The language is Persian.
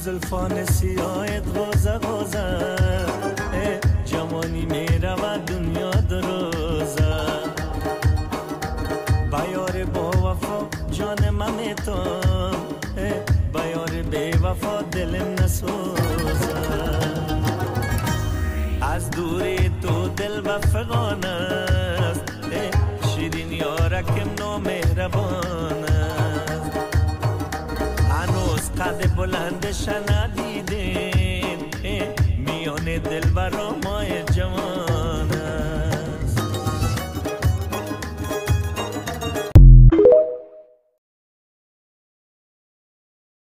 زلفان سیاهت غوزه غوزه جوانی میره و دنیا دروزه بیار با وفا جان من میتون بیار بی وفا دلم نسوزه از دوری تو دل و فغان است شیرین یارکم نو مهربان است هنوز قد بلند شنده